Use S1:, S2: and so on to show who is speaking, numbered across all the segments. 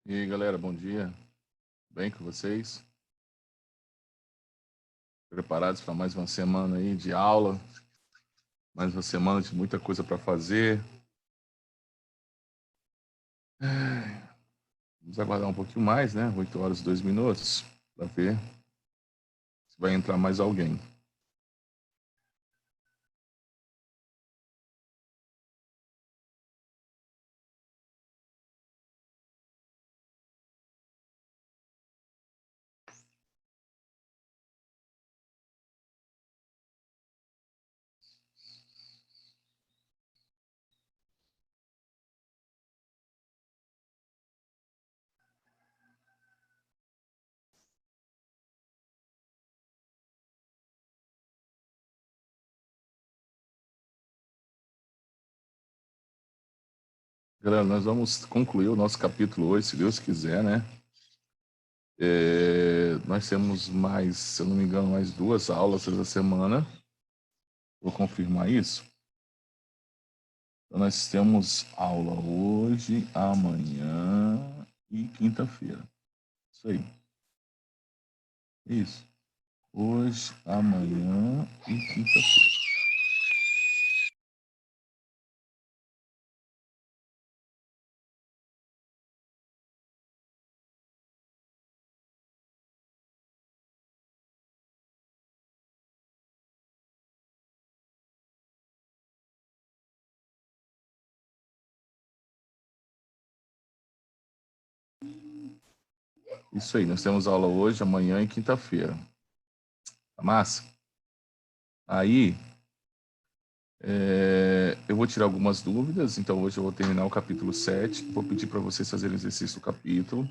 S1: E aí, galera, bom dia. Bem com vocês? Preparados para mais uma semana aí de aula? Mais uma semana de muita coisa para fazer. Vamos aguardar um pouquinho mais, né? 8 horas e 2 minutos, para ver se vai entrar mais alguém. Galera, nós vamos concluir o nosso capítulo hoje, se Deus quiser, né? Nós temos mais, se eu não me engano, mais 2 aulas essa semana. Vou confirmar isso. Então, nós temos aula hoje, amanhã e quinta-feira. Isso aí. Isso. Hoje, amanhã e quinta-feira. Isso aí, nós temos aula hoje, amanhã e quinta-feira. Tá massa? Aí, eu vou tirar algumas dúvidas, então hoje eu vou terminar o capítulo 7. Vou pedir para vocês fazerem exercício do capítulo.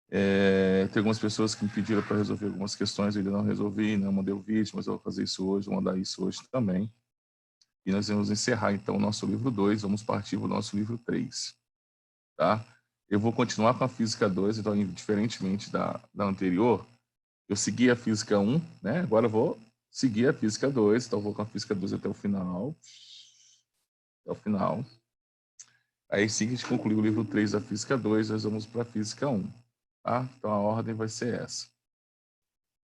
S1: Tem algumas pessoas que me pediram para resolver algumas questões, eu ainda não resolvi, não mandei o vídeo, mas eu vou fazer isso hoje, vou mandar isso hoje também. E nós vamos encerrar, então, o nosso livro 2, vamos partir para o nosso livro 3. Tá? Eu vou continuar com a física 2, então, diferentemente da anterior, eu segui a física 1, né? Agora eu vou seguir a física 2, então eu vou com a física 2 até o final. Até o final. Aí, sim, a gente concluiu o livro 3 da física 2, nós vamos para a física 1. Tá? Então, a ordem vai ser essa.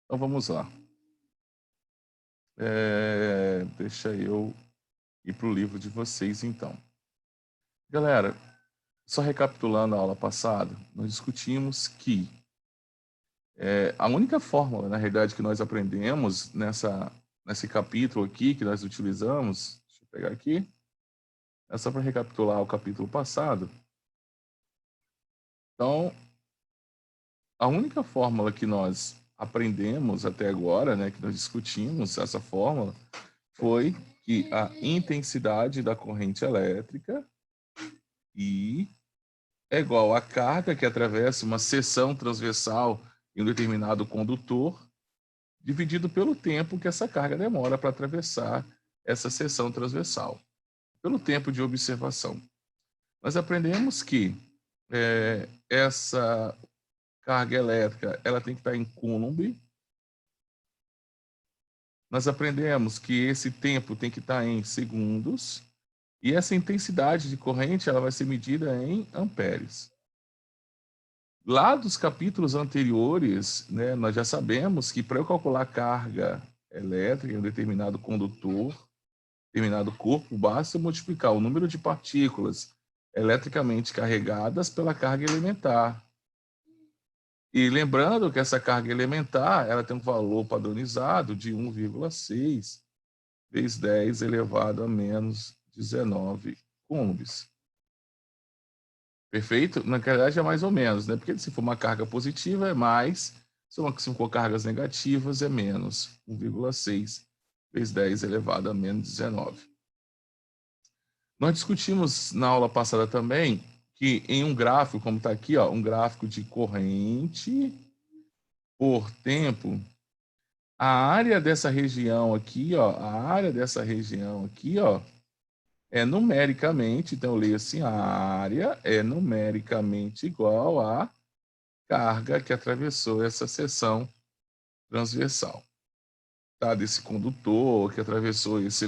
S1: Então, vamos lá. Deixa eu ir para o livro de vocês, então. Galera, só recapitulando a aula passada, nós discutimos que a única fórmula, na realidade, que nós aprendemos nesse capítulo aqui, que nós utilizamos, deixa eu pegar aqui, é só para recapitular o capítulo passado. Então, a única fórmula que nós aprendemos até agora, né, que nós discutimos essa fórmula, foi que a intensidade da corrente elétrica I é igual à carga que atravessa uma seção transversal em um determinado condutor, dividido pelo tempo que essa carga demora para atravessar essa seção transversal, pelo tempo de observação. Nós aprendemos que essa carga elétrica ela tem que estar em Coulomb. Nós aprendemos que esse tempo tem que estar em segundos e essa intensidade de corrente ela vai ser medida em amperes. Lá dos capítulos anteriores, né, nós já sabemos que para eu calcular carga elétrica em um determinado condutor, determinado corpo, basta multiplicar o número de partículas eletricamente carregadas pela carga elementar. E lembrando que essa carga elementar ela tem um valor padronizado de 1,6 vezes 10 elevado a menos 19 coulombs. Perfeito? Na verdade é mais ou menos, né? Porque se for uma carga positiva é mais, se for cargas negativas é menos 1,6 vezes 10 elevado a menos 19. Nós discutimos na aula passada também que em um gráfico, como está aqui, ó, um gráfico de corrente por tempo, a área dessa região aqui, ó, é numericamente, então eu leio assim, a área é numericamente igual à carga que atravessou essa seção transversal, tá? Desse condutor que atravessou esse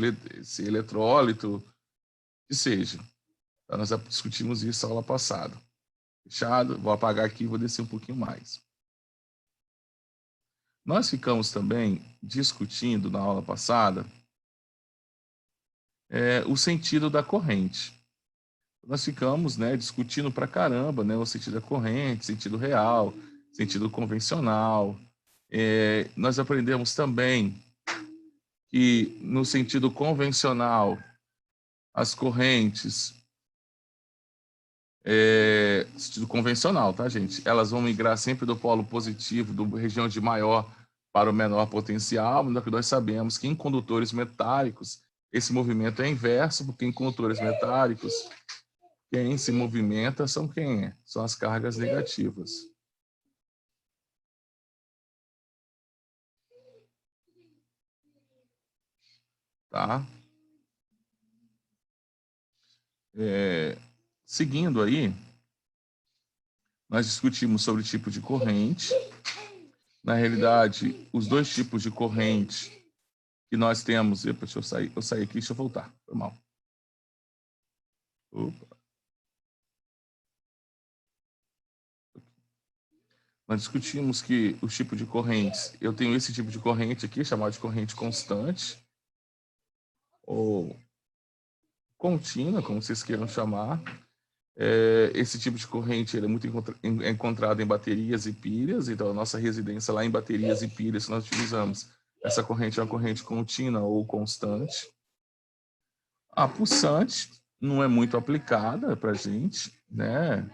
S1: eletrólito, que seja. Tá? Nós já discutimos isso na aula passada. Fechado? Vou apagar aqui e vou descer um pouquinho mais. Nós ficamos também discutindo na aula passada o sentido da corrente. Nós ficamos, né, discutindo pra caramba, né, o sentido da corrente, sentido real, sentido convencional. Nós aprendemos também que no sentido convencional as correntes, sentido convencional, tá, gente? Elas vão migrar sempre do polo positivo, da região de maior para o menor potencial, mas nós sabemos que em condutores metálicos esse movimento é inverso, porque em condutores metálicos quem se movimenta são quem? São as cargas negativas. Tá? Seguindo aí, nós discutimos sobre o tipo de corrente. Na realidade, os dois tipos de corrente que nós temos... Epa, deixa eu sair aqui, deixa eu voltar. Foi mal. Opa. Nós discutimos que os tipos de correntes... Eu tenho esse tipo de corrente aqui, chamado de corrente constante, ou contínua, como vocês queiram chamar. Esse tipo de corrente ele é muito encontrado em baterias e pilhas, então a nossa residência lá em baterias e pilhas que nós utilizamos, essa corrente é uma corrente contínua ou constante. A pulsante não é muito aplicada para a gente, né?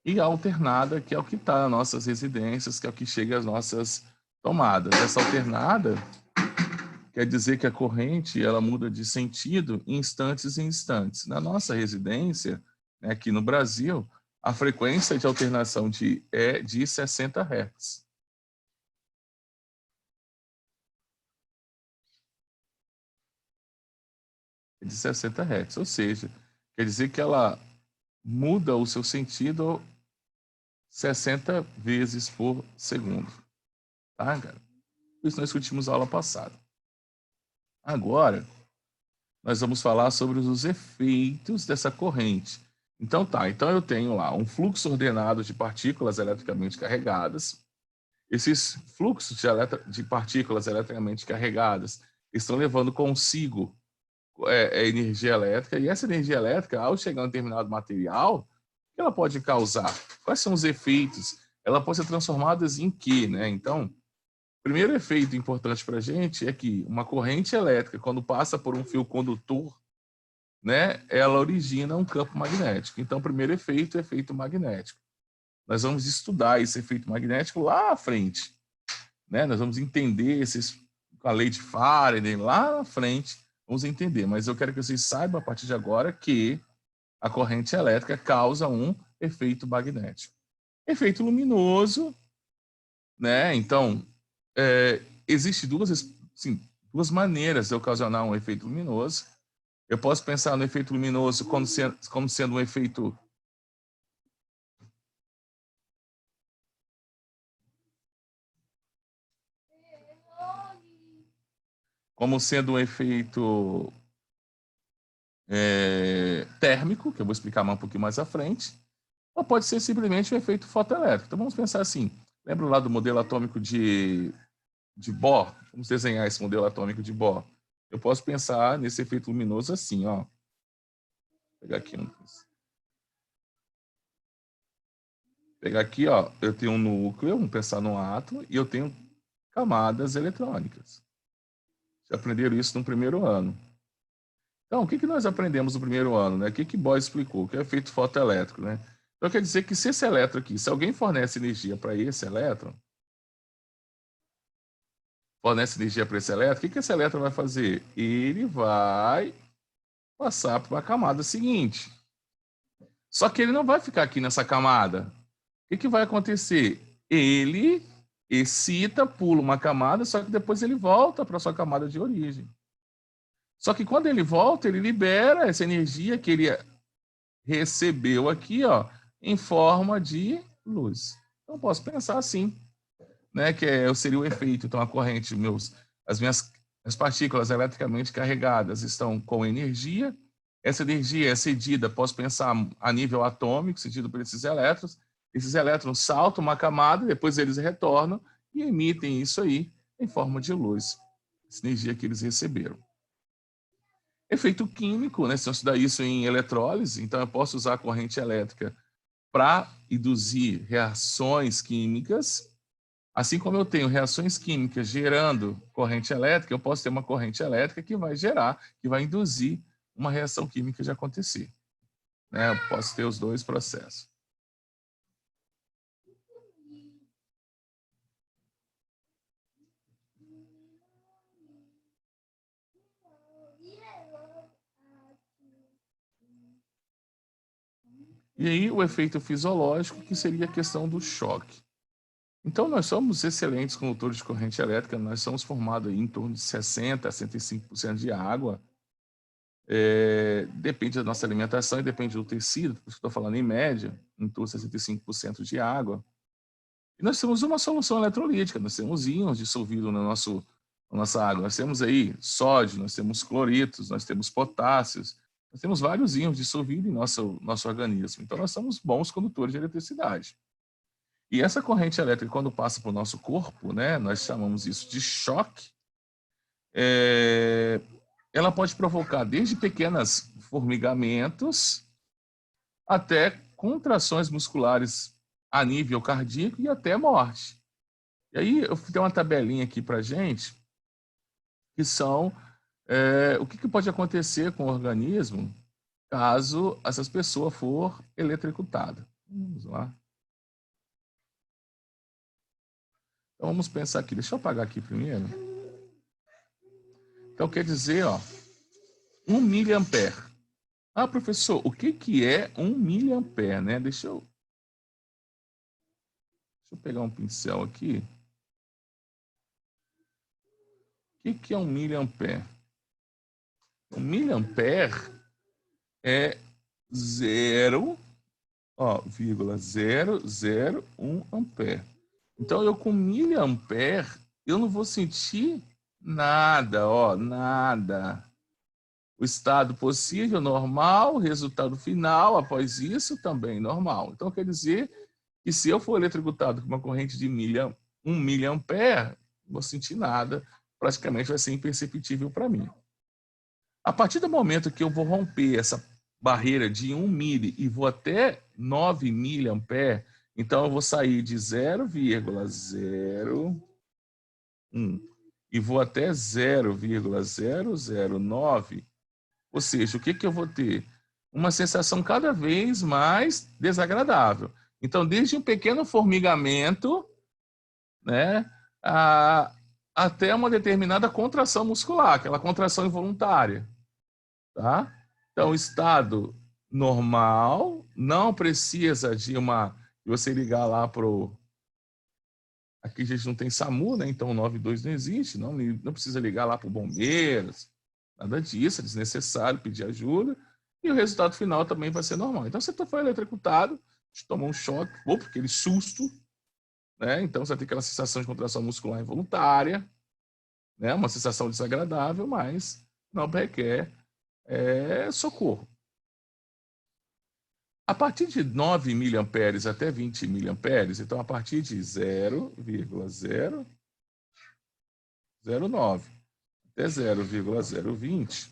S1: E a alternada, que é o que está nas nossas residências, que é o que chega às nossas tomadas. Essa alternada quer dizer que a corrente ela muda de sentido em instantes. Na nossa residência, né, aqui no Brasil, a frequência de alternação é de 60 Hz. É de 60 Hz, ou seja, quer dizer que ela muda o seu sentido 60 vezes por segundo. Tá, cara? Isso nós discutimos na aula passada. Agora, nós vamos falar sobre os efeitos dessa corrente. Então eu tenho lá um fluxo ordenado de partículas eletricamente carregadas. Esses fluxos de partículas eletricamente carregadas estão levando consigo energia elétrica, e essa energia elétrica, ao chegar a um determinado material, o que ela pode causar? Quais são os efeitos? Ela pode ser transformada em quê, né? Então, o primeiro efeito importante para a gente é que uma corrente elétrica, quando passa por um fio condutor, né, ela origina um campo magnético. Então, o primeiro efeito é o efeito magnético. Nós vamos estudar esse efeito magnético lá à frente, né? Nós vamos entender a lei de Faraday lá na frente, vamos entender. Mas eu quero que vocês saibam a partir de agora que a corrente elétrica causa um efeito magnético. Efeito luminoso, né? Então, existem duas maneiras de ocasionar um efeito luminoso. Eu posso pensar no efeito luminoso como sendo um efeito térmico, que eu vou explicar mais um pouquinho mais à frente, ou pode ser simplesmente um efeito fotoelétrico. Então vamos pensar assim, lembra lá do modelo atômico de Bohr? Vamos desenhar esse modelo atômico de Bohr. Eu posso pensar nesse efeito luminoso assim, ó. Vou pegar aqui pegar aqui, ó, eu tenho um núcleo, vamos pensar no átomo, e eu tenho camadas eletrônicas. Já aprenderam isso no primeiro ano. Então, o que nós aprendemos no primeiro ano, né? O que Bohr explicou? Que é o efeito fotoelétrico, né? Então, quer dizer que se esse elétron aqui, se alguém fornece energia para esse elétron, o que esse elétron vai fazer? Ele vai passar para a camada seguinte. Só que ele não vai ficar aqui nessa camada. O que vai acontecer? Ele excita, pula uma camada, só que depois ele volta para a sua camada de origem. Só que quando ele volta, ele libera essa energia que ele recebeu aqui, ó, em forma de luz. Então, posso pensar assim, né, que seria o efeito. Então, a corrente, as partículas eletricamente carregadas estão com energia, Essa energia é cedida, posso pensar a nível atômico, cedido por esses elétrons saltam uma camada, depois eles retornam e emitem isso aí em forma de luz, essa energia que eles receberam. Efeito químico, né? Se eu estudar isso em eletrólise, então eu posso usar a corrente elétrica para induzir reações químicas. Assim como eu tenho reações químicas gerando corrente elétrica, eu posso ter uma corrente elétrica que vai gerar, que vai induzir uma reação química de acontecer. Né? Eu posso ter os dois processos. E aí o efeito fisiológico, que seria a questão do choque. Então, nós somos excelentes condutores de corrente elétrica, nós somos formados em torno de 60% a 65% de água. Depende da nossa alimentação e depende do tecido, por isso que estou falando em média, em torno de 65% de água. E nós temos uma solução eletrolítica, nós temos íons dissolvidos na nossa água. Nós temos aí sódio, nós temos cloritos, nós temos potássios, nós temos vários íons dissolvidos em nosso organismo. Então, nós somos bons condutores de eletricidade. E essa corrente elétrica, quando passa para o nosso corpo, né, nós chamamos isso de choque, ela pode provocar desde pequenos formigamentos até contrações musculares a nível cardíaco e até morte. E aí eu tenho uma tabelinha aqui para a gente, que são o que pode acontecer com o organismo caso essas pessoas for eletrocutada. Vamos lá. Então vamos pensar aqui. Deixa eu apagar aqui primeiro. Então quer dizer, 1 miliampere. Ah, professor, o que é 1 miliampere, né? Deixa eu pegar um pincel aqui. O que é 1 miliampere? 1 miliampere é 0,001 ampere. Então, eu com miliampere, eu não vou sentir nada, nada. O estado possível, normal, o resultado final, após isso, também normal. Então, quer dizer que se eu for eletrocutado com uma corrente de 1 miliampere, não vou sentir nada, praticamente vai ser imperceptível para mim. A partir do momento que eu vou romper essa barreira de 1 mili e vou até 9 miliampere, então eu vou sair de 0,01 e vou até 0,009, ou seja, o que eu vou ter? Uma sensação cada vez mais desagradável. Então, desde um pequeno formigamento, né, até uma determinada contração muscular, aquela contração involuntária. Tá? Então, estado normal, não precisa de você ligar lá para o... Aqui a gente não tem SAMU, né? Então o 92 não existe, não precisa ligar lá para o bombeiros, nada disso, é desnecessário pedir ajuda, e o resultado final também vai ser normal. Então, você foi eletrocutado, tomou um choque, aquele susto, né? Então você vai ter aquela sensação de contração muscular involuntária, né? Uma sensação desagradável, mas não requer socorro. A partir de 9 miliamperes até 20 miliamperes, então a partir de 0,009 até 0,020,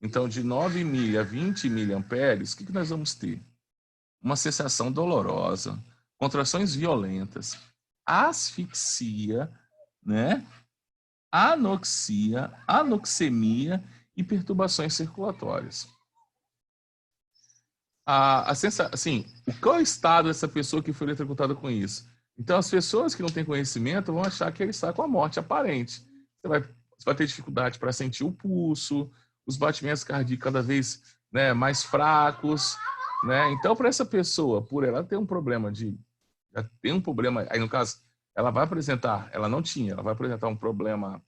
S1: então de 9 mil a 20 miliamperes, o que nós vamos ter? Uma sensação dolorosa, contrações violentas, asfixia, né? Anoxia, anoxemia e perturbações circulatórias. Assim, qual é o estado dessa pessoa que foi eletrocutada com isso? Então, as pessoas que não têm conhecimento vão achar que ele está com a morte aparente. Você vai ter dificuldade para sentir o pulso, os batimentos cardíacos cada vez, né, mais fracos, né? Então, para essa pessoa, por ela ter um problema já tem um problema, aí no caso, ela vai apresentar um problema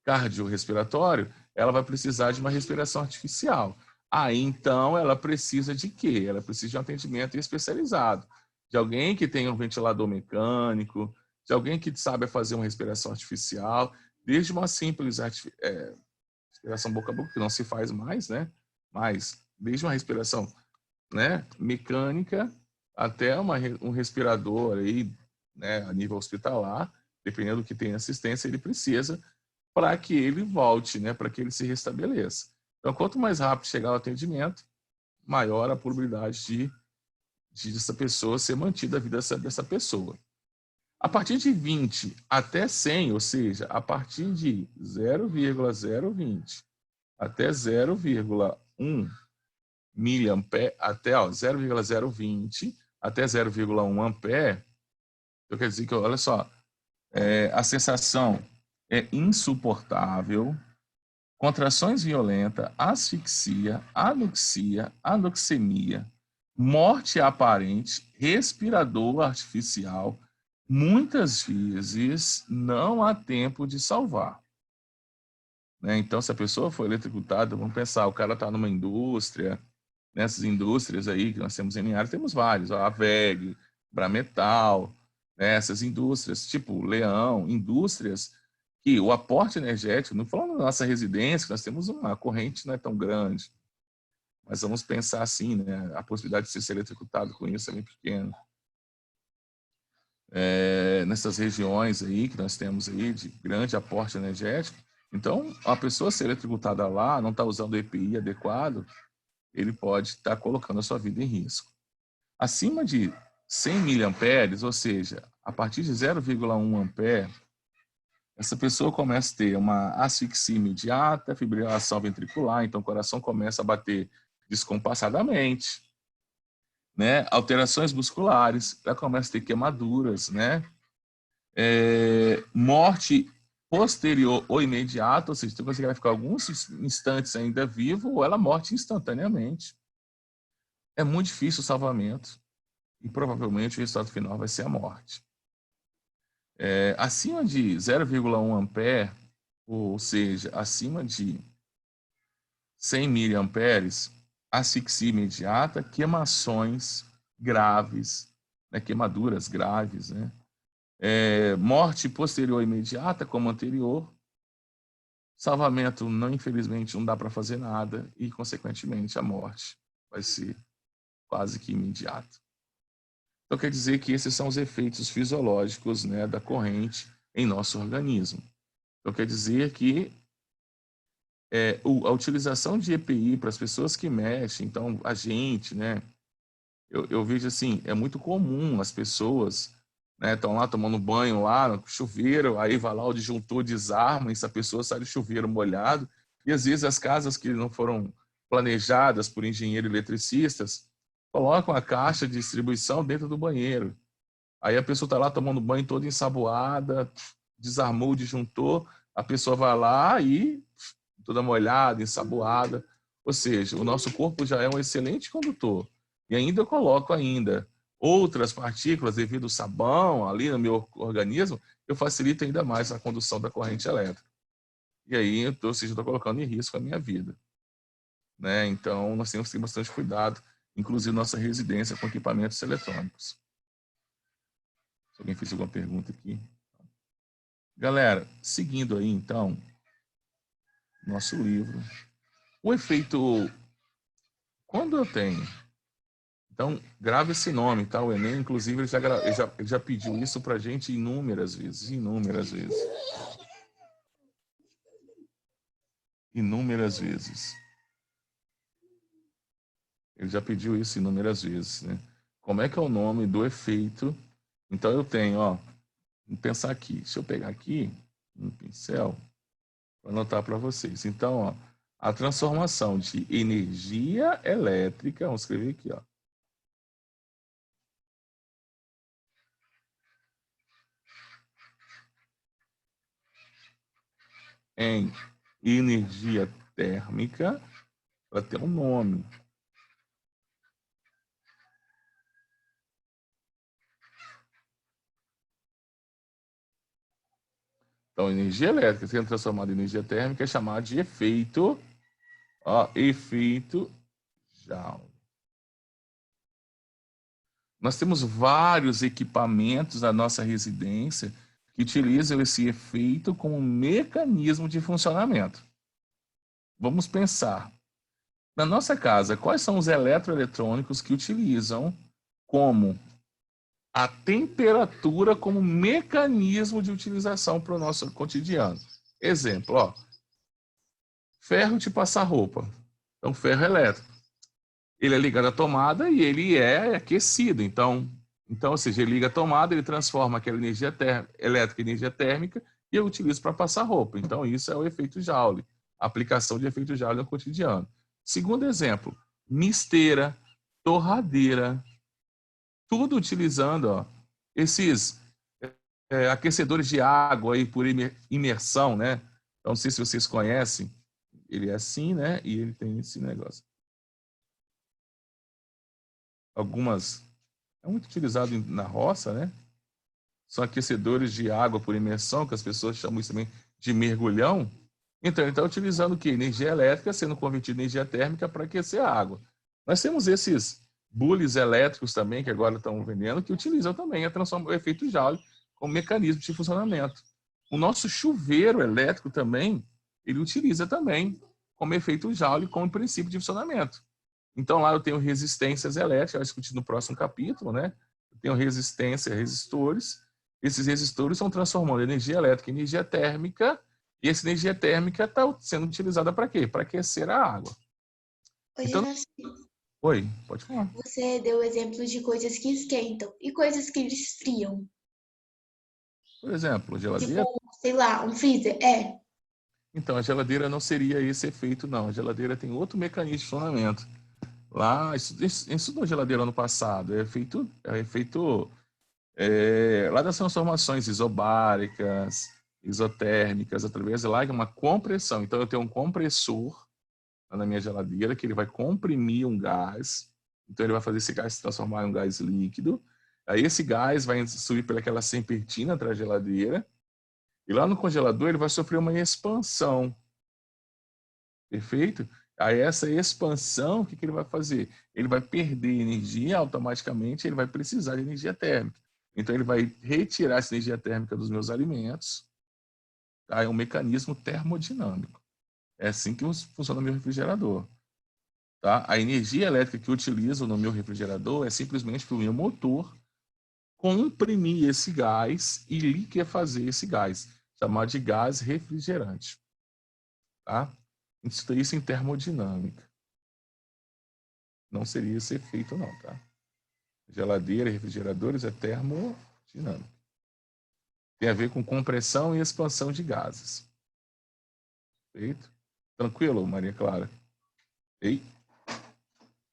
S1: cardiorrespiratório, ela vai precisar de uma respiração artificial. Aí, então, ela precisa de quê? Ela precisa de um atendimento especializado, de alguém que tenha um ventilador mecânico, de alguém que saiba fazer uma respiração artificial, desde uma simples respiração boca a boca, que não se faz mais, né? mais, desde uma respiração, né, mecânica até um respirador aí, né, a nível hospitalar, dependendo do que tem assistência, ele precisa para que ele volte, né, para que ele se restabeleça. Então, quanto mais rápido chegar o atendimento, maior a probabilidade de essa pessoa ser mantida a vida dessa pessoa. A partir de 20 até 100, ou seja, a partir de 0,020 até 0,1 miliampere, até 0,020 até 0,1 ampere, então quer dizer que, olha só, a sensação é insuportável, contrações violentas, asfixia, anoxia, anoxemia, morte aparente, respirador artificial, muitas vezes não há tempo de salvar. Né? Então, se a pessoa for eletrocutada, vamos pensar, o cara está numa indústria, nessas indústrias aí que nós temos em Linhares, temos vários, a WEG, Brametal, né? Essas indústrias, tipo Leão, indústrias que o aporte energético, não falando da nossa residência, nós temos uma corrente não é tão grande, mas vamos pensar assim, né? A possibilidade de ser eletrocutado com isso é bem pequena. Nessas regiões aí que nós temos aí de grande aporte energético, então a pessoa ser eletrocutada lá, não está usando o EPI adequado, ele pode estar colocando a sua vida em risco. Acima de 100 miliamperes, ou seja, a partir de 0,1 ampere, essa pessoa começa a ter uma asfixia imediata, fibrilação ventricular, então o coração começa a bater descompassadamente, né? Alterações musculares, ela começa a ter queimaduras, né? Morte posterior ou imediata, ou seja, você vai ficar alguns instantes ainda vivo, ou ela morre instantaneamente. É muito difícil o salvamento e provavelmente o resultado final vai ser a morte. Acima de 0,1 ampere, ou seja, acima de 100 miliamperes, asfixia imediata, queimações graves, né, queimaduras graves, né? Morte posterior imediata, como anterior, salvamento, não, infelizmente, não dá para fazer nada e, consequentemente, a morte vai ser quase que imediata. Então, quer dizer que esses são os efeitos fisiológicos, né, da corrente em nosso organismo. Então, quer dizer que a utilização de EPI para as pessoas que mexem, então, a gente, né, eu vejo assim, é muito comum as pessoas, né, estão lá tomando banho lá no chuveiro, aí vai lá o disjuntor, desarma, e essa pessoa sai do chuveiro molhado, e às vezes as casas que não foram planejadas por engenheiros eletricistas colocam a caixa de distribuição dentro do banheiro. Aí a pessoa está lá tomando banho toda ensaboada, desarmou o disjuntor, a pessoa vai lá e toda molhada, ensaboada. Ou seja, o nosso corpo já é um excelente condutor. E ainda eu coloco outras partículas devido ao sabão ali no meu organismo, eu facilito ainda mais a condução da corrente elétrica. E aí, ou seja, eu estou colocando em risco a minha vida. Né? Então, nós temos que ter bastante cuidado, inclusive nossa residência com equipamentos eletrônicos. Se alguém fez alguma pergunta aqui. Galera, seguindo aí, então, nosso livro. O efeito, quando eu tenho... Então, grave esse nome, tá? O Enem, inclusive, ele já pediu isso para a gente inúmeras vezes, inúmeras vezes. Inúmeras vezes. Ele já pediu isso inúmeras vezes, né? Como é que é o nome do efeito? Então, eu tenho, ó, vamos pensar aqui. Se eu pegar aqui um pincel, vou anotar para vocês. Então, ó, a transformação de energia elétrica, vamos escrever aqui, ó. Em energia térmica, ela tem um nome. Então, energia elétrica sendo transformada em energia térmica é chamada de efeito, ó, efeito Joule. Nós temos vários equipamentos na nossa residência que utilizam esse efeito como mecanismo de funcionamento. Vamos pensar. Na nossa casa, quais são os eletroeletrônicos que utilizam como a temperatura como mecanismo de utilização para o nosso cotidiano? Exemplo, ó, ferro de passar roupa. Então, ferro elétrico. Ele é ligado à tomada e ele é aquecido. Então, ou seja, ele liga a tomada, ele transforma aquela energia elétrica em energia térmica e eu utilizo para passar roupa. Então, isso é o efeito Joule, a aplicação de efeito Joule no cotidiano. Segundo exemplo, misteira, torradeira, tudo utilizando ó, esses aquecedores de água aí por imersão, né? Então, não sei se vocês conhecem, ele é assim, né? E ele tem esse negócio. Algumas é muito utilizado na roça, né? São aquecedores de água por imersão, que as pessoas chamam isso também de mergulhão. Então, ele está utilizando o quê? Energia elétrica sendo convertida em energia térmica para aquecer a água. Nós temos esses bules elétricos também, que agora estão vendendo, que utilizam também o efeito Joule como mecanismo de funcionamento. O nosso chuveiro elétrico também, ele utiliza também como efeito Joule, como princípio de funcionamento. Então, lá eu tenho resistências elétricas, eu discutir no próximo capítulo, né? Eu tenho resistência, resistores. Esses resistores estão transformando energia elétrica em energia térmica, e essa energia térmica está sendo utilizada para quê? Para aquecer a água.
S2: Oi,
S1: Então, oi, pode falar.
S2: você deu exemplos de coisas que esquentam e coisas que esfriam.
S1: Por exemplo, geladeira.
S2: Tipo, sei lá, um freezer. É.
S1: Então, a geladeira não seria esse efeito, não. A geladeira tem outro mecanismo de funcionamento. Lá, estudou geladeira ano passado. É efeito lá das transformações isobáricas, isotérmicas, através de lá, é uma compressão. Então, eu tenho um compressor na minha geladeira que ele vai comprimir um gás. Então, ele vai fazer esse gás se transformar em um gás líquido. Aí, esse gás vai subir pelaquela serpentina atrás da geladeira. E lá no congelador, ele vai sofrer uma expansão. Perfeito? Aí, essa expansão, o que ele vai fazer? Ele vai perder energia, automaticamente ele vai precisar de energia térmica. Então, ele vai retirar essa energia térmica dos meus alimentos. Tá? É um mecanismo termodinâmico. É assim que funciona o meu refrigerador. Tá? A energia elétrica que eu utilizo no meu refrigerador é simplesmente para o meu motor comprimir esse gás e liquefazer esse gás, chamado de gás refrigerante. Tá? Isso em termodinâmica. Não seria esse efeito, não. Tá? Geladeira e refrigeradores é termodinâmica. Tem a ver com compressão e expansão de gases. Perfeito? Tranquilo, Maria Clara? Ei?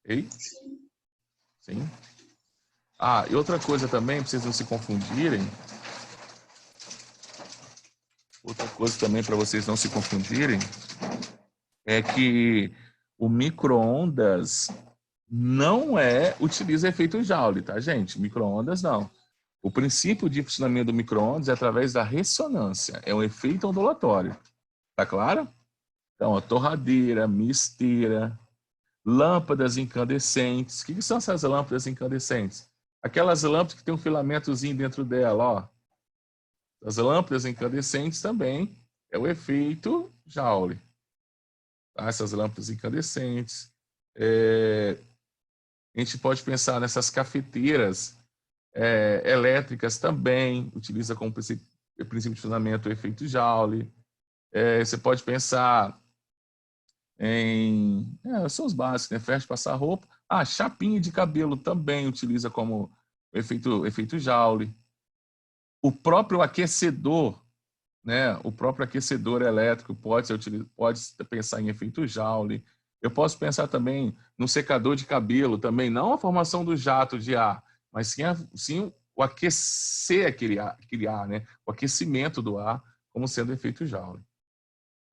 S1: Ei? Sim. Ah, e outra coisa também, para vocês não se confundirem. Outra coisa também para vocês não se confundirem é que o micro-ondas não utiliza efeito Joule, tá, gente? Micro-ondas não. O princípio de funcionamento do micro-ondas é através da ressonância. É um efeito ondulatório. Tá claro? Então, a torradeira, misteira, lâmpadas incandescentes. O que são essas lâmpadas incandescentes? Aquelas lâmpadas que tem um filamentozinho dentro dela, ó. As lâmpadas incandescentes também é o efeito Joule. Tá? Essas lâmpadas incandescentes. A gente pode pensar nessas cafeteiras elétricas também, utiliza como princípio de funcionamento o efeito Joule. Você pode pensar são os básicos, né? Ferro de passar roupa. Chapinha de cabelo também utiliza como efeito Joule. O próprio aquecedor, né? O próprio aquecedor elétrico pode pensar em efeito Joule. Eu posso pensar também no secador de cabelo, também não a formação do jato de ar, mas sim o aquecer aquele ar, né? O aquecimento do ar como sendo efeito Joule.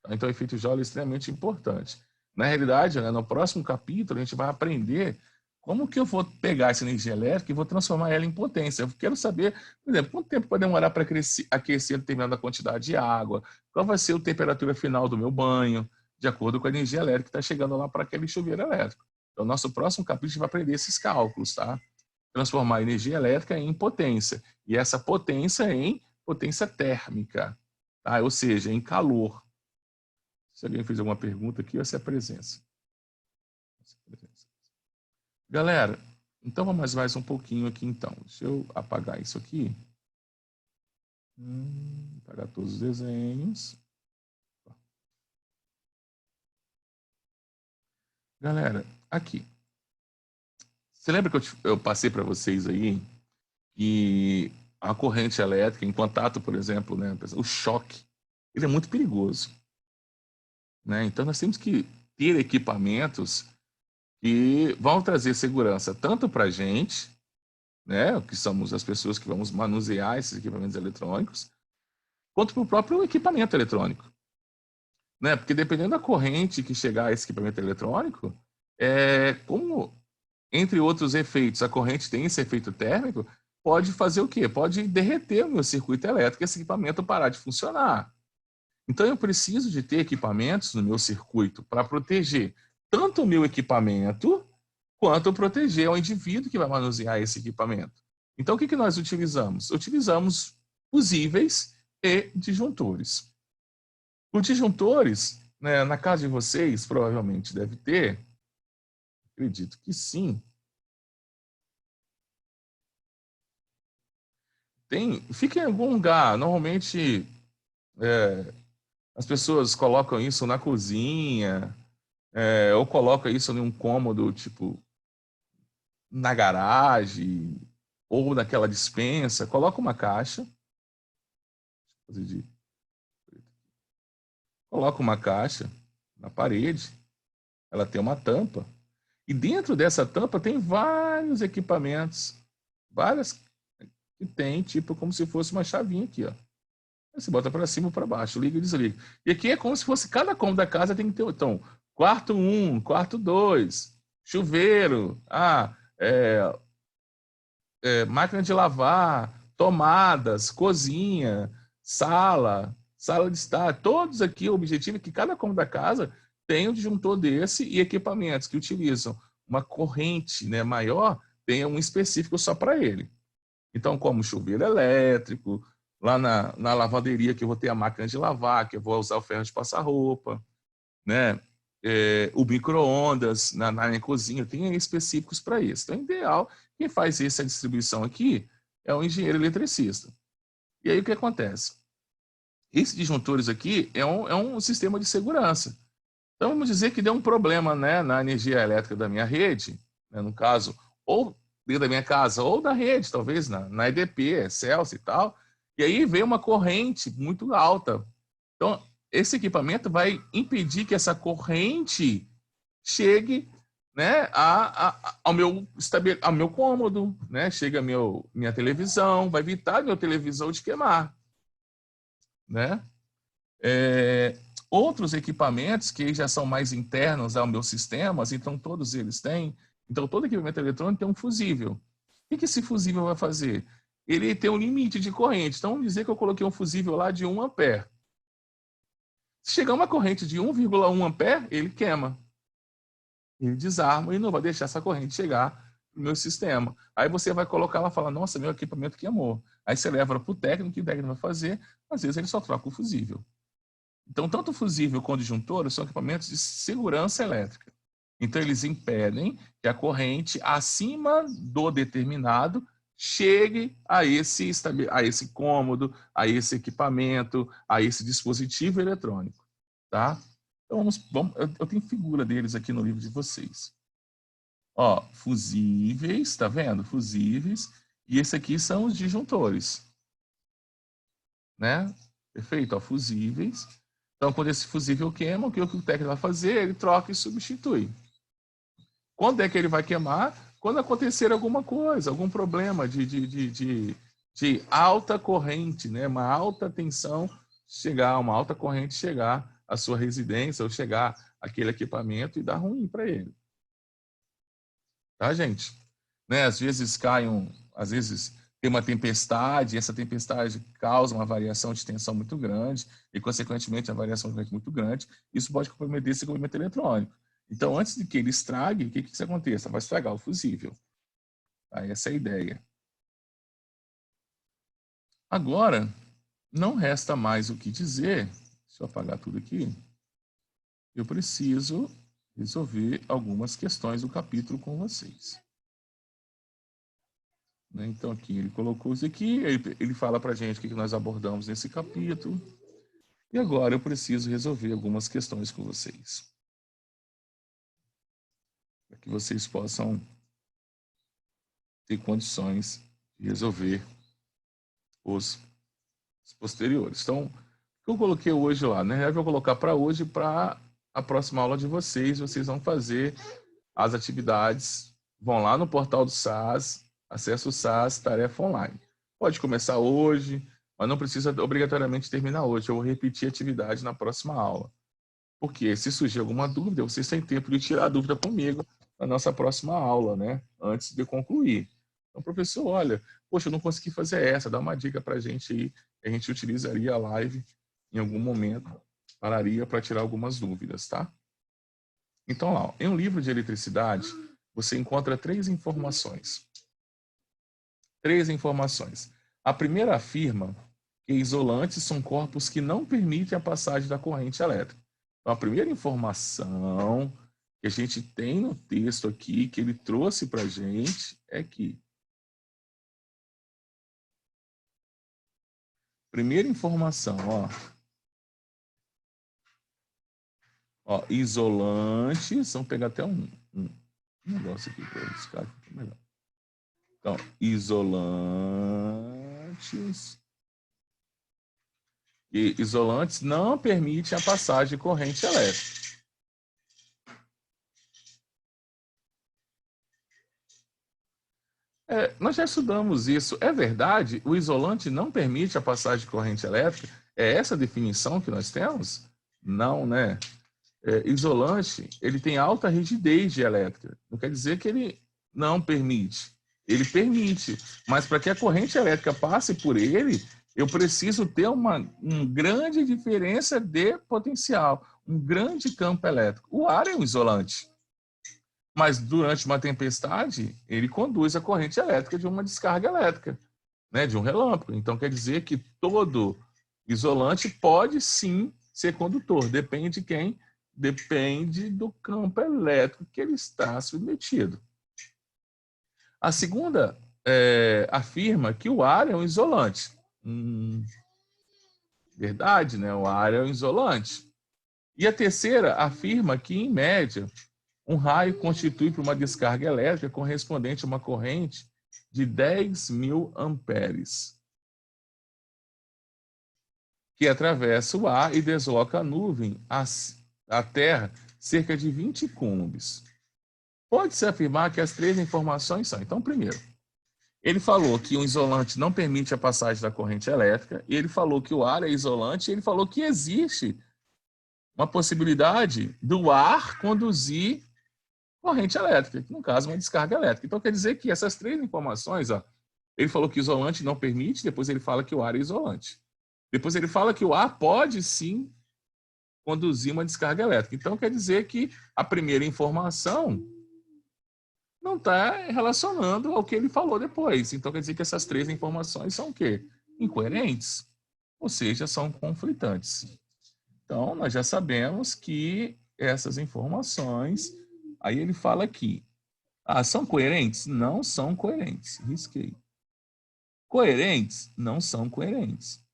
S1: Então, o efeito Joule é extremamente importante. Na realidade, né, no próximo capítulo, a gente vai aprender como que eu vou pegar essa energia elétrica e vou transformar ela em potência. Eu quero saber, por exemplo, quanto tempo vai demorar para aquecer determinada quantidade de água, qual vai ser a temperatura final do meu banho, de acordo com a energia elétrica que está chegando lá para aquele chuveiro elétrico. Então, nosso próximo capítulo a gente vai aprender esses cálculos, tá? Transformar a energia elétrica em potência. E essa potência em potência térmica, tá? Ou seja, em calor. Se alguém fez alguma pergunta aqui, essa é a presença. Galera, então vamos mais um pouquinho aqui então. Deixa eu apagar isso aqui. Apagar todos os desenhos. Galera, aqui. Você lembra que eu passei para vocês aí que a corrente elétrica, em contato, por exemplo, né, o choque, ele é muito perigoso. Né? Então nós temos que ter equipamentos que vão trazer segurança tanto para a gente, né, que somos as pessoas que vamos manusear esses equipamentos eletrônicos, quanto para o próprio equipamento eletrônico. Né? Porque dependendo da corrente que chegar a esse equipamento eletrônico, como, entre outros efeitos, a corrente tem esse efeito térmico, pode fazer o quê? Pode derreter o meu circuito elétrico e esse equipamento parar de funcionar. Então, eu preciso de ter equipamentos no meu circuito para proteger tanto o meu equipamento, quanto proteger o indivíduo que vai manusear esse equipamento. Então, o que nós utilizamos? Utilizamos fusíveis e disjuntores. Os disjuntores, né, na casa de vocês, provavelmente deve ter, acredito que sim. Fica em algum lugar, normalmente as pessoas colocam isso na cozinha, ou colocam isso em um cômodo, tipo, na garagem, ou naquela despensa, coloca uma caixa, coloca uma caixa na parede, ela tem uma tampa, e dentro dessa tampa tem vários equipamentos, várias que tem, tipo, como se fosse uma chavinha aqui, ó. Você bota para cima ou para baixo, liga e desliga. E aqui é como se fosse cada cômodo da casa tem que ter, então, quarto 1, quarto 2, chuveiro, máquina de lavar, tomadas, cozinha, sala de estar, todos aqui, o objetivo é que cada cômodo da casa tenha um disjuntor desse e equipamentos que utilizam uma corrente, né, maior, tenha um específico só para ele. Então, como chuveiro elétrico, lá na lavanderia que eu vou ter a máquina de lavar, que eu vou usar o ferro de passar roupa, né? O micro-ondas na minha cozinha, tem específicos para isso. Então, é ideal, quem faz essa distribuição aqui é o engenheiro eletricista. E aí o que acontece? Esses disjuntores aqui é um sistema de segurança. Então, vamos dizer que deu um problema, né, na energia elétrica da minha rede, né, no caso, ou dentro da minha casa, ou da rede, talvez na EDP, Celsius e tal, e aí veio uma corrente muito alta. Então, esse equipamento vai impedir que essa corrente chegue, né, ao meu cômodo, né, chega minha televisão, vai evitar meu televisor de queimar, né? Outros equipamentos que já são mais internos ao meu sistema, então todos eles têm, então todo equipamento eletrônico tem um fusível. O que esse fusível vai fazer? Ele tem um limite de corrente. Então, vamos dizer que eu coloquei um fusível lá de 1 ampere. Se chegar uma corrente de 1,1 ampere, ele queima. Ele desarma e não vai deixar essa corrente chegar no meu sistema. Aí você vai colocar lá e falar, nossa, meu equipamento queimou. Aí você leva para o técnico, e o técnico vai fazer, às vezes ele só troca o fusível. Então, tanto o fusível quanto o disjuntor são equipamentos de segurança elétrica. Então, eles impedem que a corrente acima do determinado chegue a esse cômodo, a esse equipamento, a esse dispositivo eletrônico. Tá? Então, eu tenho figura deles aqui no livro de vocês. Ó, fusíveis, tá vendo? Fusíveis. E esse aqui são os disjuntores. Né? Perfeito? Ó, fusíveis. Então, quando esse fusível queima, o que o técnico vai fazer? Ele troca e substitui. Quando é que ele vai queimar? Quando acontecer alguma coisa, algum problema de alta corrente, né? Uma alta tensão chegar, uma alta corrente chegar à sua residência ou chegar aquele equipamento e dar ruim para ele. Tá, gente? Né? Às vezes às vezes tem uma tempestade, e essa tempestade causa uma variação de tensão muito grande e, consequentemente, a variação de corrente muito grande. Isso pode comprometer esse equipamento eletrônico. Então, antes de que ele estrague, o que isso aconteça? Vai estragar o fusível. Tá? Essa é a ideia. Agora, não resta mais o que dizer. Deixa eu apagar tudo aqui. Eu preciso resolver algumas questões do capítulo com vocês. Né? Então, aqui ele colocou isso aqui, ele fala para a gente o que nós abordamos nesse capítulo. E agora eu preciso resolver algumas questões com vocês. Para que vocês possam ter condições de resolver os posteriores. Então, o que eu coloquei hoje lá, né? Eu vou colocar para hoje, para a próxima aula de vocês. Vocês vão fazer as atividades, vão lá no portal do SAS, acessa o SAS, tarefa online. Pode começar hoje, mas não precisa obrigatoriamente terminar hoje. Eu vou repetir a atividade na próxima aula. Porque se surgir alguma dúvida, vocês têm tempo de tirar a dúvida comigo na nossa próxima aula, né? Antes de concluir. Então, professor, olha, poxa, eu não consegui fazer essa, dá uma dica para a gente aí. A gente utilizaria a live em algum momento, pararia para tirar algumas dúvidas, tá? Então, lá, em um livro de eletricidade, você encontra 3 informações. 3 informações. A primeira afirma que isolantes são corpos que não permitem a passagem da corrente elétrica. Então, a primeira informação que a gente tem no texto aqui, que ele trouxe para a gente, é que primeira informação, ó, isolantes, vamos pegar até um negócio aqui para eles ficarem melhor. Então, isolantes. E isolantes não permitem a passagem de corrente elétrica. Nós já estudamos isso. É verdade? O isolante não permite a passagem de corrente elétrica? É essa a definição que nós temos? Não, né? Isolante, ele tem alta rigidez elétrica. Não quer dizer que ele não permite. Ele permite. Mas para que a corrente elétrica passe por ele, eu preciso ter uma grande diferença de potencial, um grande campo elétrico. O ar é um isolante. Mas durante uma tempestade, ele conduz a corrente elétrica de uma descarga elétrica, né, de um relâmpago. Então, quer dizer que todo isolante pode sim ser condutor. Depende de quem? Depende do campo elétrico que ele está submetido. A segunda afirma que o ar é um isolante. Verdade, né? O ar é um isolante. E a terceira afirma que, em média, um raio constitui para uma descarga elétrica correspondente a uma corrente de 10.000 amperes, que atravessa o ar e desloca a nuvem à Terra cerca de 20 coulombs. Pode-se afirmar que as 3 informações são. Então, primeiro, ele falou que um isolante não permite a passagem da corrente elétrica, e ele falou que o ar é isolante, e ele falou que existe uma possibilidade do ar conduzir corrente elétrica, que no caso é uma descarga elétrica. Então quer dizer que essas 3 informações, ele falou que isolante não permite, depois ele fala que o ar é isolante. Depois ele fala que o ar pode sim conduzir uma descarga elétrica. Então quer dizer que a primeira informação não está relacionando ao que ele falou depois. Então quer dizer que essas 3 informações são o quê? Incoerentes, ou seja, são conflitantes. Então nós já sabemos que essas informações, aí ele fala aqui, são coerentes? Não são coerentes. Risquei. Coerentes? Não são coerentes.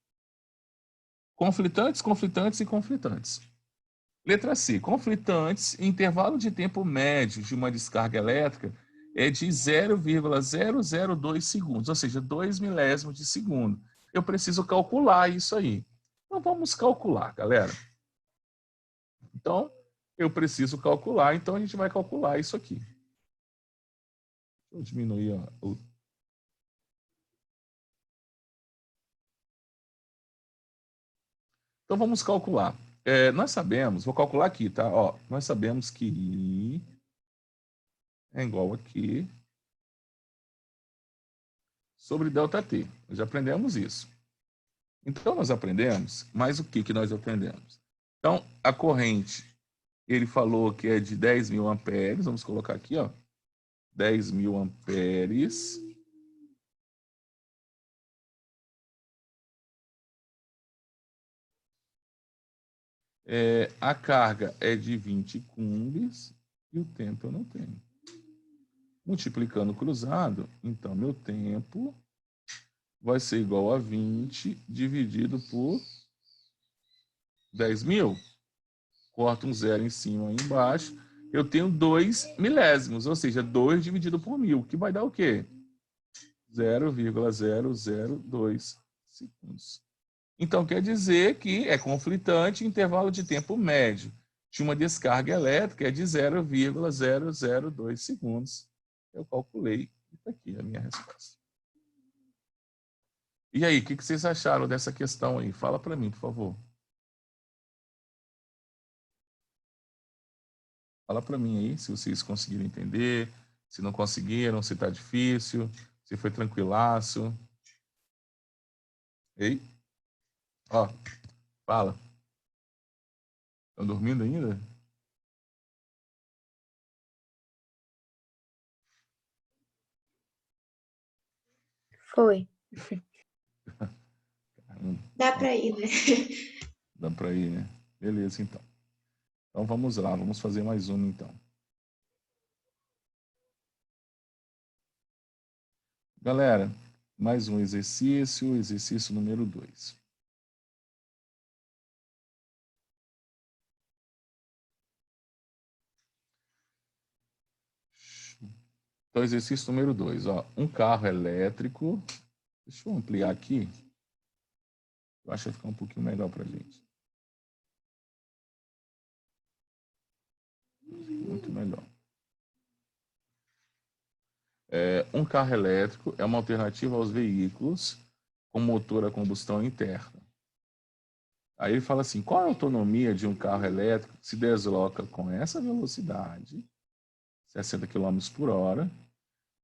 S1: Conflitantes, conflitantes e conflitantes. Letra C. Conflitantes, intervalo de tempo médio de uma descarga elétrica é de 0,002 segundos, ou seja, 2 milésimos de segundo. Eu preciso calcular isso aí. Então, vamos calcular, galera. Então, eu preciso calcular, então a gente vai calcular isso aqui. Deixa eu diminuir o... Então, vamos calcular. Nós sabemos, vou calcular aqui, tá? Nós sabemos que I é igual aqui sobre ΔT. Nós já aprendemos isso. Então, nós aprendemos, mas o que nós aprendemos? Então, a corrente, ele falou que é de 10.000 amperes, vamos colocar aqui, 10.000 amperes. A carga é de 20 cumbes e o tempo eu não tenho. Multiplicando cruzado, então meu tempo vai ser igual a 20 dividido por 10.000. Corto um zero em cima e embaixo. Eu tenho 2 milésimos, ou seja, 2 dividido por 1.000, que vai dar o quê? 0,002 segundos. Então, quer dizer que é conflitante o intervalo de tempo médio de uma descarga elétrica é de 0,002 segundos. Eu calculei, isso aqui é a minha resposta. E aí, o que vocês acharam dessa questão aí? Fala para mim, por favor. Fala para mim aí, se vocês conseguiram entender, se não conseguiram, se está difícil, se foi tranquilaço. Ei? Ó, fala. Estão dormindo ainda?
S3: Foi.
S2: Dá para ir, né?
S1: Dá para ir, né? Beleza, então. Então vamos lá, vamos fazer mais uma então. Galera, mais um exercício, exercício número 2. Então, exercício número 2, ó. Um carro elétrico. Deixa eu ampliar aqui. Eu acho que vai ficar um pouquinho melhor para a gente. Muito melhor. Um carro elétrico é uma alternativa aos veículos com motor a combustão interna. Aí ele fala assim, qual é a autonomia de um carro elétrico que se desloca com essa velocidade, 60 km por hora,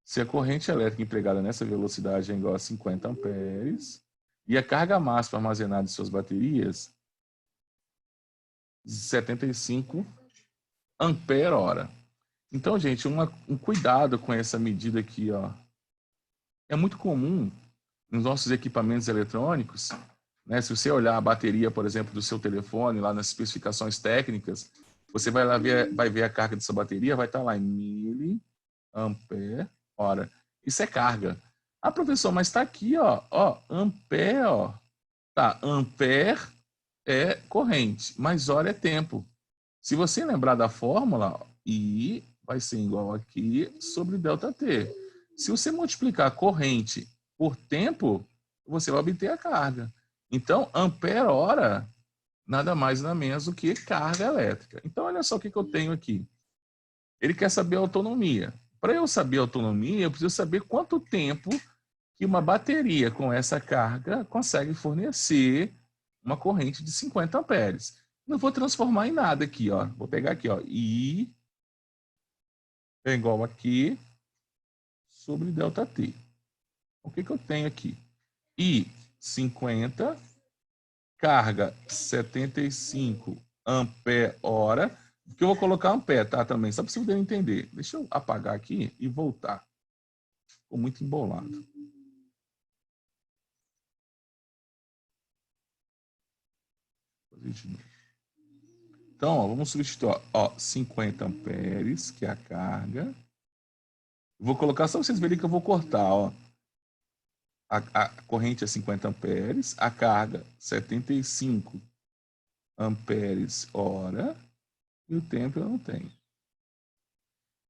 S1: se a corrente elétrica empregada nessa velocidade é igual a 50 amperes e a carga máxima armazenada em suas baterias, 75 ampere-hora. Então, gente, um cuidado com essa medida aqui, ó. É muito comum nos nossos equipamentos eletrônicos, né? Se você olhar a bateria, por exemplo, do seu telefone, lá nas especificações técnicas, você vai lá vai ver a carga dessa bateria, vai estar lá em miliampere-hora. Isso é carga. Ah, professor, mas está aqui, ó, ampere, ó. Tá, ampere é corrente, mas hora é tempo. Se você lembrar da fórmula, I vai ser igual aqui sobre ΔT. Se você multiplicar corrente por tempo, você vai obter a carga. Então, ampere-hora nada mais nada menos do que carga elétrica. Então, olha só o que eu tenho aqui. Ele quer saber a autonomia. Para eu saber a autonomia, eu preciso saber quanto tempo que uma bateria com essa carga consegue fornecer uma corrente de 50 amperes. Não vou transformar em nada aqui, ó. Vou pegar aqui, ó. I é igual aqui sobre ΔT. O que eu tenho aqui? I, 50, carga 75 ampere-hora, que eu vou colocar ampere, tá? Também, só para você poder entender. Deixa eu apagar aqui e voltar. Ficou muito embolado. Então, ó, vamos substituir, ó, 50 amperes, que é a carga. Vou colocar só para vocês verem que eu vou cortar, ó. A corrente é 50 amperes, a carga 75 amperes-hora e o tempo eu não tenho.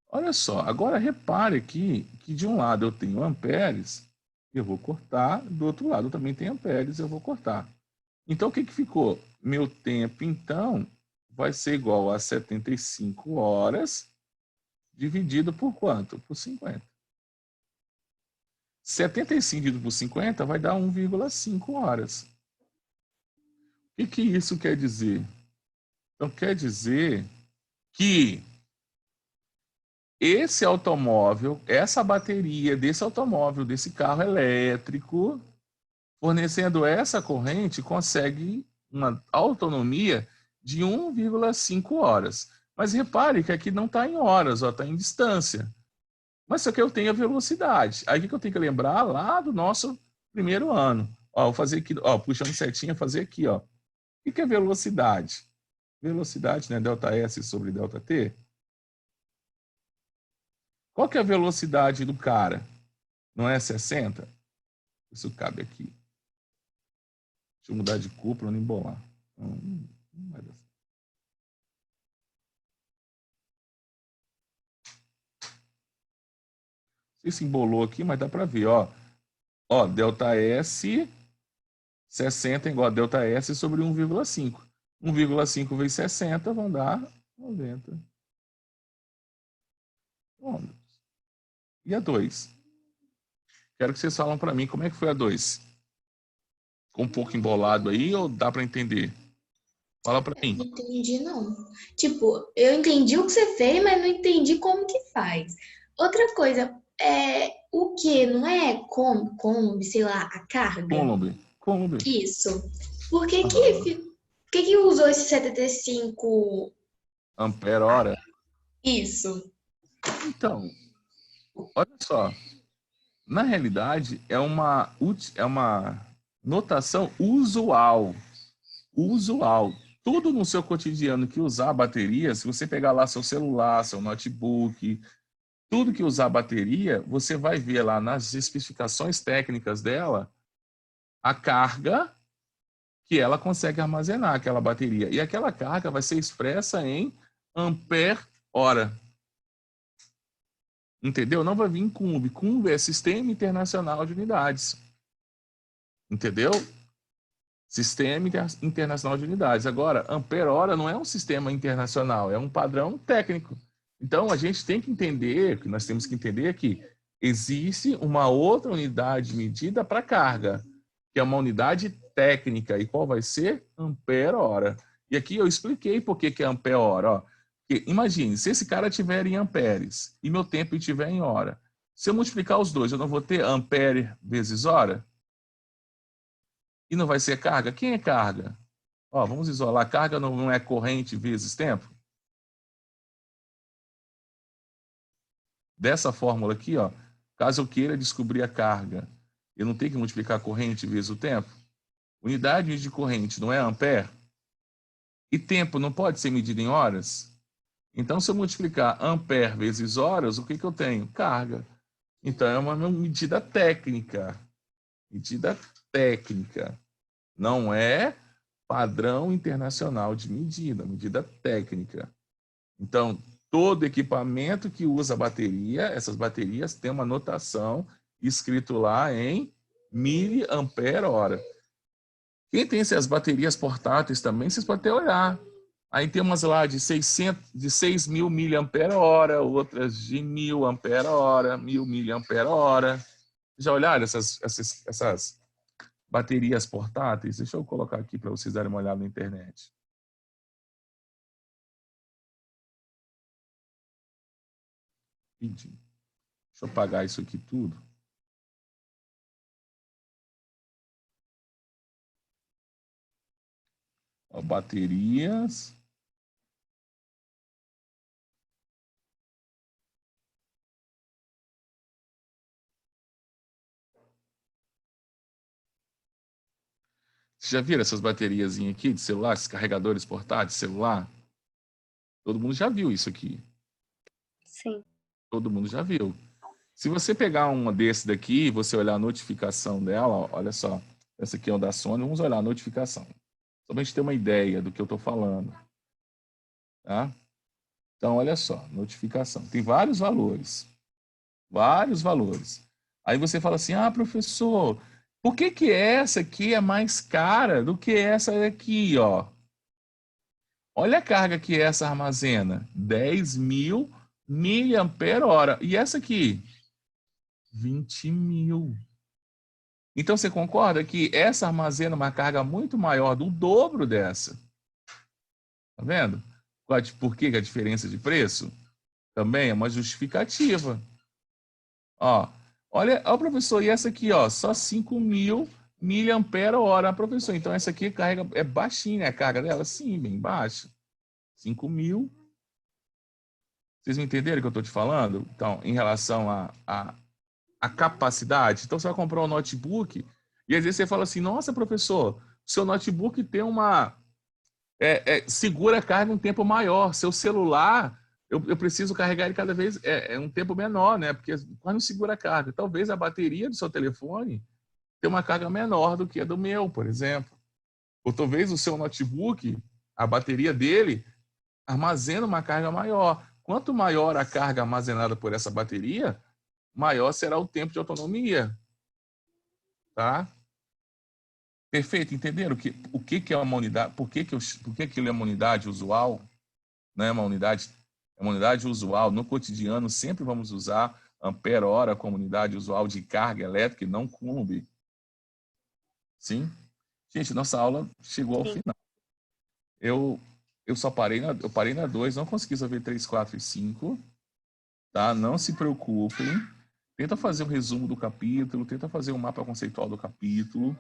S1: Olha só, agora repare aqui que de um lado eu tenho amperes, eu vou cortar, do outro lado eu também tenho amperes, eu vou cortar. Então, o que ficou? Meu tempo, então, vai ser igual a 75 horas dividido por quanto? Por 50. 75 dividido por 50 vai dar 1,5 horas. O que isso quer dizer? Então, quer dizer que esse automóvel, essa bateria desse automóvel, desse carro elétrico, fornecendo essa corrente, consegue uma autonomia de 1,5 horas. Mas repare que aqui não está em horas, está em distância. Mas só que eu tenho a velocidade. Aí o que eu tenho que lembrar lá do nosso primeiro ano? Ó, vou fazer aqui, ó, puxando certinho, fazer aqui, ó. O que é velocidade? velocidade, né? Delta S sobre delta T. Qual que é a velocidade do cara? Não é 60? Isso cabe aqui. Deixa eu mudar de cor para não embolar. Não vai dar certo. Se embolou aqui, mas dá para ver, ó. Ó, delta S 60 é igual a delta S sobre 1,5. 1,5 vezes 60 vão dar 90 ondas. E a 2? Quero que vocês falem para mim como é que foi a 2. Ficou um pouco embolado aí ou dá para entender? Fala para mim.
S2: Não entendi, não. Tipo, eu entendi o que você fez, mas não entendi como que faz. Outra coisa, o que? Não é Kombi, sei lá, a carga?
S1: Coulomb.
S2: Isso. Por que usou esse 75?
S1: Ampere hora.
S2: Isso.
S1: Então, olha só. Na realidade, é uma notação usual. Usual. Tudo no seu cotidiano que usar bateria, se você pegar lá seu celular, seu notebook, tudo que usar bateria, você vai ver lá nas especificações técnicas dela a carga que ela consegue armazenar, aquela bateria. E aquela carga vai ser expressa em ampere-hora. Entendeu? Não vai vir em Coulomb. Coulomb é Sistema Internacional de Unidades. Entendeu? Sistema Internacional de Unidades. Agora, ampere-hora não é um sistema internacional, é um padrão técnico. Então, a gente tem que entender, que nós temos que entender que existe uma outra unidade de medida para carga, que é uma unidade técnica. E qual vai ser? Ampere-hora. E aqui eu expliquei por que é ampere-hora. Imagine, se esse cara estiver em amperes e meu tempo estiver em hora, se eu multiplicar os dois, eu não vou ter ampere vezes hora? E não vai ser carga? Quem é carga? Ó, vamos isolar. Carga não é corrente vezes tempo? Dessa fórmula aqui, ó, caso eu queira descobrir a carga, eu não tenho que multiplicar a corrente vezes o tempo? Unidade de corrente não é ampere? E tempo não pode ser medido em horas? Então, se eu multiplicar ampere vezes horas, o que eu tenho? Carga. Então, é uma medida técnica. Medida técnica. Não é padrão internacional de medida, medida técnica. Então, todo equipamento que usa bateria, essas baterias têm uma notação escrito lá em miliampere-hora. Quem tem essas baterias portáteis também, vocês podem até olhar. Aí tem umas lá de 6.000 miliampere-hora, outras de 1.000 ampere-hora, 1.000 miliampere-hora. Já olharam essas baterias portáteis? Deixa eu colocar aqui para vocês darem uma olhada na internet. Deixa eu apagar isso aqui tudo. Ó, baterias. Vocês já viram essas baterias aqui de celular, esses carregadores portáteis de celular? Todo mundo já viu isso aqui.
S3: Sim.
S1: Todo mundo já viu. Se você pegar uma desse daqui e você olhar a notificação dela, ó, olha só. Essa aqui é o da Sony, vamos olhar a notificação. Só para a gente ter uma ideia do que eu estou falando. Tá? Então, olha só, notificação. Tem vários valores. Vários valores. Aí você fala assim, ah, professor, por que essa aqui é mais cara do que essa daqui, ó? Olha a carga que essa armazena. 10.000 miliampere-hora. E essa aqui? 20.000. Então, você concorda que essa armazena uma carga muito maior, do dobro dessa? Tá vendo? Por que a diferença de preço? Também é uma justificativa. Ó, olha, ó, professor, e essa aqui, ó, só 5.000 miliampere-hora, professor. Então, essa aqui carrega, é baixinha, né, a carga dela? Sim, bem baixa. 5.000. Vocês me entenderam o que eu estou te falando? Então, em relação a capacidade. Então, você vai comprar um notebook e às vezes você fala assim, nossa, professor, seu notebook tem uma segura a carga um tempo maior. Seu celular, eu preciso carregar ele cada vez um tempo menor, né? Porque quase não segura a carga. Talvez a bateria do seu telefone tenha uma carga menor do que a do meu, por exemplo. Ou talvez o seu notebook, a bateria dele armazena uma carga maior. Quanto maior a carga armazenada por essa bateria, maior será o tempo de autonomia. Tá? Perfeito, entenderam o que é uma unidade? Por que aquilo é uma unidade usual? Não é uma unidade usual. No cotidiano, sempre vamos usar ampere-hora como unidade usual de carga elétrica e não coulomb. Sim? Gente, nossa aula chegou ao final. Eu parei na 2, não consegui resolver 3, 4 e 5. Tá? Não se preocupem. Tenta fazer um resumo do capítulo, tenta fazer um mapa conceitual do capítulo.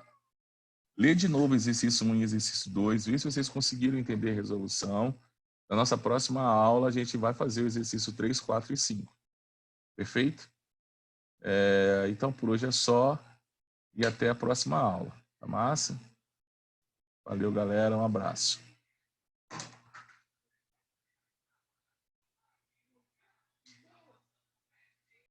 S1: Lê de novo exercício 1 e exercício 2, vê se vocês conseguiram entender a resolução. Na nossa próxima aula, a gente vai fazer o exercício 3, 4 e 5. Perfeito? Então, por hoje é só e até a próxima aula. Tá massa? Valeu, galera. Um abraço.